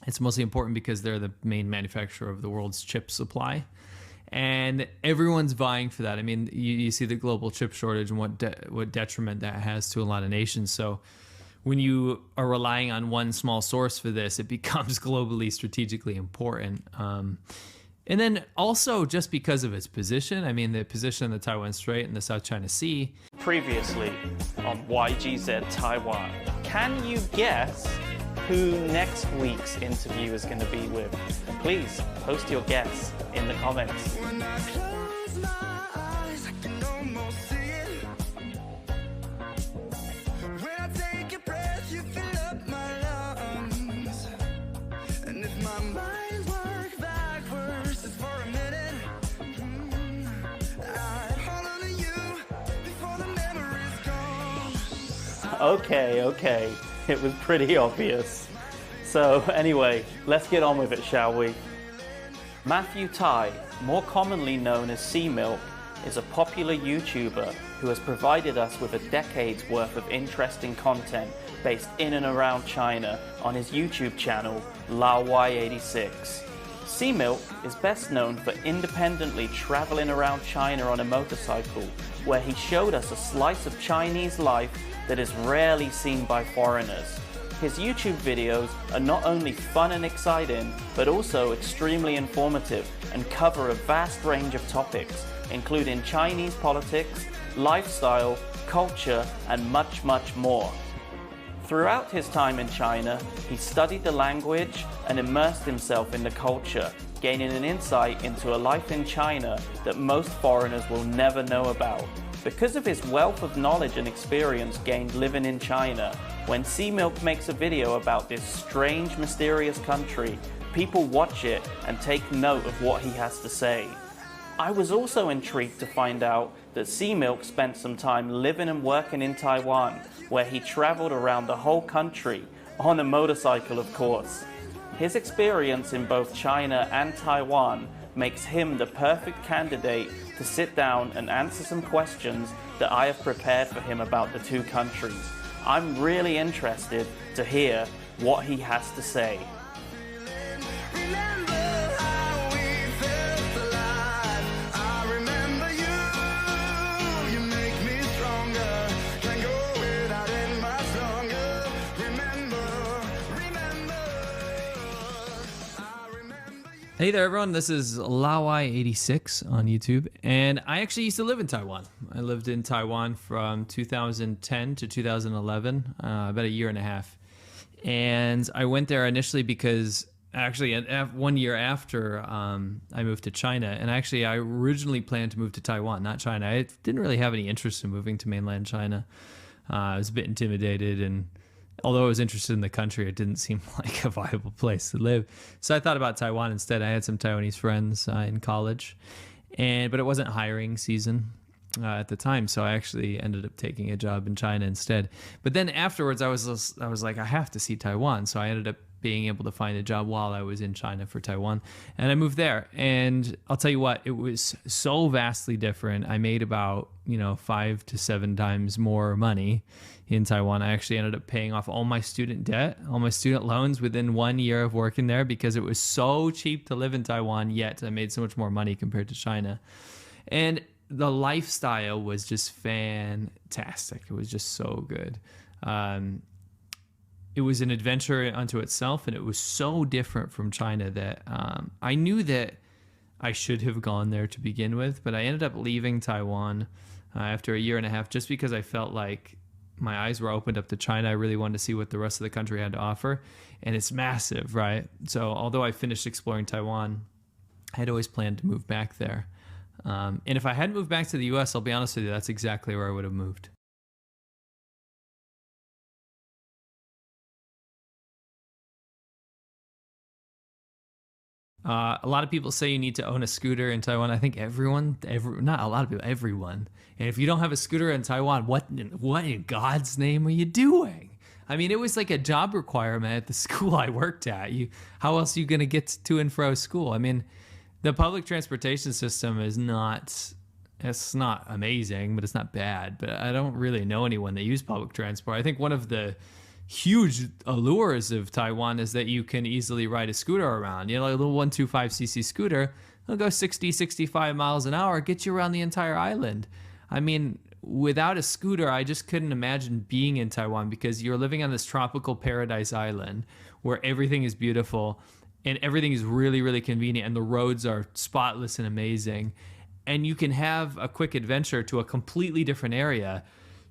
It's mostly important because they're the main manufacturer of the world's chip supply. And everyone's vying for that. I mean, you see the global chip shortage and what detriment that has to a lot of nations. So when you are relying on one small source for this, it becomes globally strategically important. And then also just because of its position, I mean, the position in the Taiwan Strait and the South China Sea. Previously on YGZ Taiwan, can you guess who next week's interview is going to be with? Please post your guess in the comments. Okay, it was pretty obvious. So anyway, let's get on with it, shall we? Matthew Tai, more commonly known as Sea Milk, is a popular YouTuber who has provided us with a decade's worth of interesting content based in and around China on his YouTube channel, LaoY86. Sea Milk is best known for independently traveling around China on a motorcycle, where he showed us a slice of Chinese life that is rarely seen by foreigners. His YouTube videos are not only fun and exciting, but also extremely informative and cover a vast range of topics, including Chinese politics, lifestyle, culture, and much, much more. Throughout his time in China, he studied the language and immersed himself in the culture, gaining an insight into a life in China that most foreigners will never know about. Because of his wealth of knowledge and experience gained living in China, when Sea Milk makes a video about this strange, mysterious country, people watch it and take note of what he has to say. I was also intrigued to find out that Sea Milk spent some time living and working in Taiwan, where he traveled around the whole country, on a motorcycle of course. His experience in both China and Taiwan makes him the perfect candidate to sit down and answer some questions that I have prepared for him about the two countries. I'm really interested to hear what he has to say. Hey there, everyone. This is LaoY86 on YouTube, and I actually used to live in Taiwan. I lived in Taiwan from 2010 to 2011, about a year and a half. And I went there initially because, actually, 1 year after I moved to China, and actually I originally planned to move to Taiwan, not China. I didn't really have any interest in moving to mainland China. I was a bit intimidated, and although I was interested in the country, it didn't seem like a viable place to live. So I thought about Taiwan instead. I had some Taiwanese friends in college, but it wasn't hiring season at the time. So I actually ended up taking a job in China instead. But then afterwards, I was like, I have to see Taiwan. So I ended up being able to find a job while I was in China for Taiwan. And I moved there. And I'll tell you what, it was so vastly different. I made about, 5 to 7 times more money in Taiwan. I actually ended up paying off all my student debt, all my student loans within 1 year of working there because it was so cheap to live in Taiwan, yet I made so much more money compared to China. And the lifestyle was just fantastic. It was just so good. It was an adventure unto itself, and it was so different from China that I knew that I should have gone there to begin with, but I ended up leaving Taiwan after a year and a half just because I felt like my eyes were opened up to China. I really wanted to see what the rest of the country had to offer, and it's massive, right? So although I finished exploring Taiwan, I had always planned to move back there. And if I hadn't moved back to the US, I'll be honest with you, that's exactly where I would have moved. A lot of people say you need to own a scooter in Taiwan. I think not a lot of people, everyone. And if you don't have a scooter in Taiwan, what in God's name are you doing? I mean, it was like a job requirement at the school I worked at. How else are you going to get to and fro school? I mean, the public transportation system it's not amazing, but it's not bad. But I don't really know anyone that use public transport. I think one of the huge allures of Taiwan is that you can easily ride a scooter around. You know, like a little 125cc scooter, it'll go 60, 65 miles an hour, get you around the entire island. I mean, without a scooter, I just couldn't imagine being in Taiwan, because you're living on this tropical paradise island where everything is beautiful and everything is really, really convenient, and the roads are spotless and amazing. And you can have a quick adventure to a completely different area,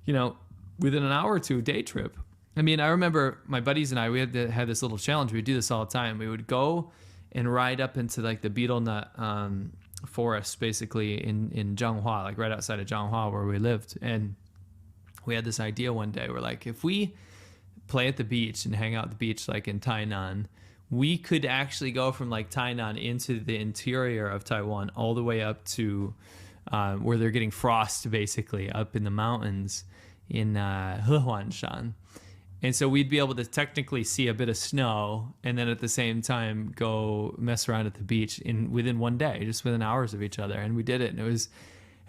you know, within an hour or two, day trip. I mean, I remember my buddies and I, we had this little challenge. We would do this all the time. We would go and ride up into like the betel nut forest, basically in Zhanghua, like right outside of Zhanghua where we lived. And we had this idea one day. We're like, if we play at the beach and hang out at the beach like in Tainan, we could actually go from like Tainan into the interior of Taiwan all the way up to where they're getting frost, basically up in the mountains in Hehuanshan. And so we'd be able to technically see a bit of snow, and then at the same time go mess around at the beach within one day, just within hours of each other. And we did it, and it was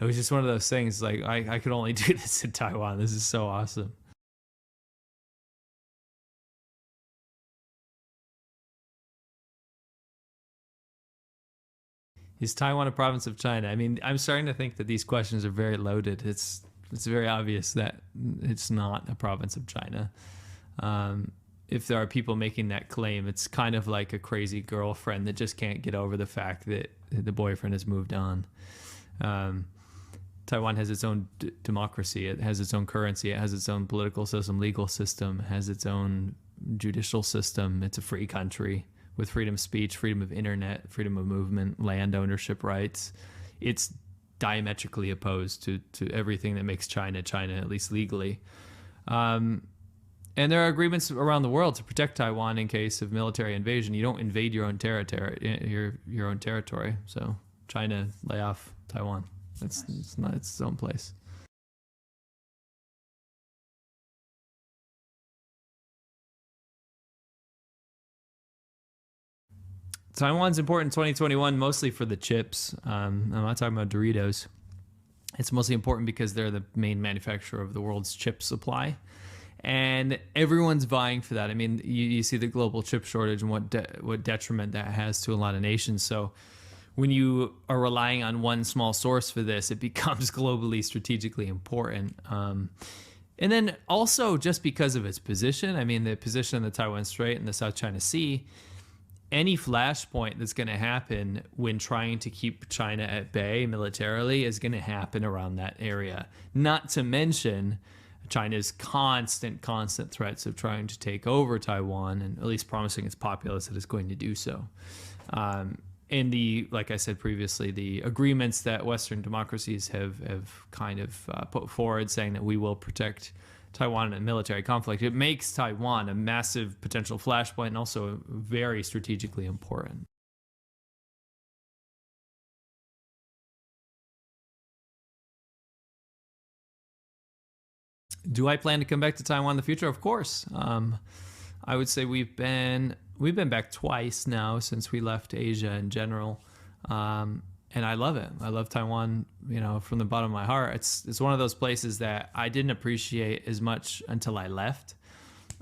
just one of those things like I could only do this in Taiwan. This is so awesome. Is Taiwan a province of China? I mean, I'm starting to think that these questions are very loaded. It's very obvious that it's not a province of China. If there are people making that claim, it's kind of like a crazy girlfriend that just can't get over the fact that the boyfriend has moved on. Taiwan has its own democracy. It has its own currency. It has its own political system, legal system. It has its own judicial system. It's a free country with freedom of speech, freedom of internet, freedom of movement, land ownership rights. It's diametrically opposed to everything that makes China, at least legally. And there are agreements around the world to protect Taiwan in case of military invasion. You don't invade your own territory, your own territory. So China, lay off Taiwan. It's not its own place. Taiwan's important in 2021 mostly for the chips. I'm not talking about Doritos. It's mostly important because they're the main manufacturer of the world's chip supply. And everyone's vying for that. I mean, you see the global chip shortage and what detriment that has to a lot of nations. So when you are relying on one small source for this, it becomes globally strategically important. And then also just because of its position, I mean, the position in the Taiwan Strait and the South China Sea, any flashpoint that's going to happen when trying to keep China at bay militarily is going to happen around that area. Not to mention China's constant threats of trying to take over Taiwan, and at least promising its populace that it's going to do so. And like I said previously, the agreements that Western democracies have kind of put forward, saying that we will protect Taiwan in a military conflict, it makes Taiwan a massive potential flashpoint and also very strategically important. Do I plan to come back to Taiwan in the future? Of course. I would say we've been back twice now since we left Asia in general. And I love it. I love Taiwan, you know, from the bottom of my heart. It's one of those places that I didn't appreciate as much until I left,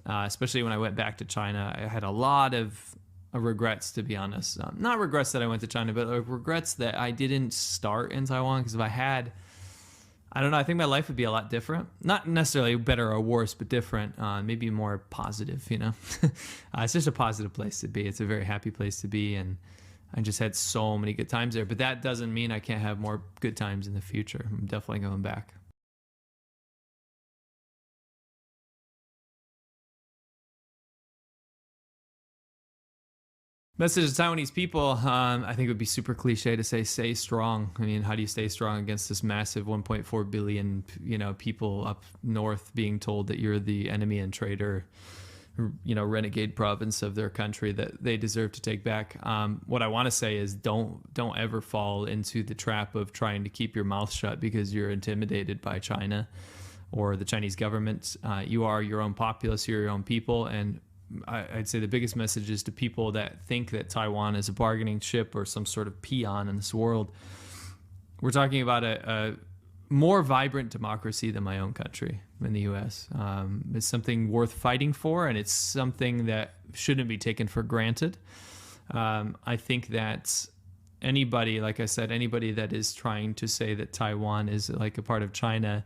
especially when I went back to China. I had a lot of regrets, to be honest. Not regrets that I went to China, but regrets that I didn't start in Taiwan, because if I had, I don't know, I think my life would be a lot different. Not necessarily better or worse, but different, maybe more positive, you know. It's just a positive place to be. It's a very happy place to be, and I just had so many good times there. But that doesn't mean I can't have more good times in the future. I'm definitely going back. Message to Taiwanese people, I think it would be super cliche to say stay strong. I mean, how do you stay strong against this massive 1.4 billion, you know, people up north being told that you're the enemy and traitor, you know, renegade province of their country that they deserve to take back? What I want to say is don't ever fall into the trap of trying to keep your mouth shut because you're intimidated by China or the Chinese government. You are your own populace, you're your own people, and I'd say the biggest message is to people that think that Taiwan is a bargaining chip or some sort of peon in this world. We're talking about a more vibrant democracy than my own country in the U.S. It's something worth fighting for, and it's something that shouldn't be taken for granted. I think that anybody, like I said, anybody that is trying to say that Taiwan is like a part of China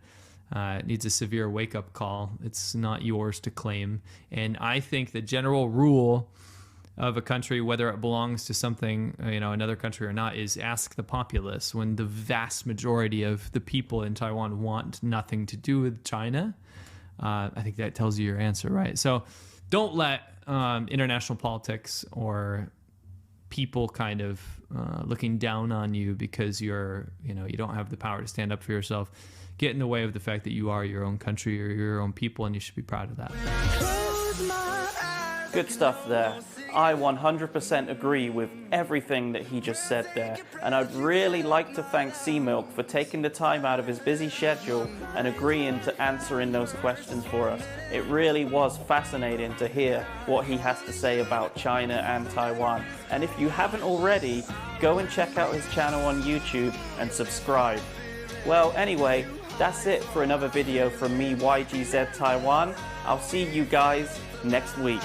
needs a severe wake-up call. It's not yours to claim. And I think the general rule of a country, whether it belongs to something, another country or not, is ask the populace. When the vast majority of the people in Taiwan want nothing to do with China, I think that tells you your answer, right? So don't let international politics or people kind of looking down on you because you don't have the power to stand up for yourself get in the way of the fact that you are your own country or your own people, and you should be proud of that. Good stuff there. I 100% agree with everything that he just said there, and I'd really like to thank C-Milk for taking the time out of his busy schedule and agreeing to answering those questions for us. It really was fascinating to hear what he has to say about China and Taiwan. And if you haven't already, go and check out his channel on YouTube and subscribe. Well, anyway, that's it for another video from me, YGZ Taiwan. I'll see you guys next week.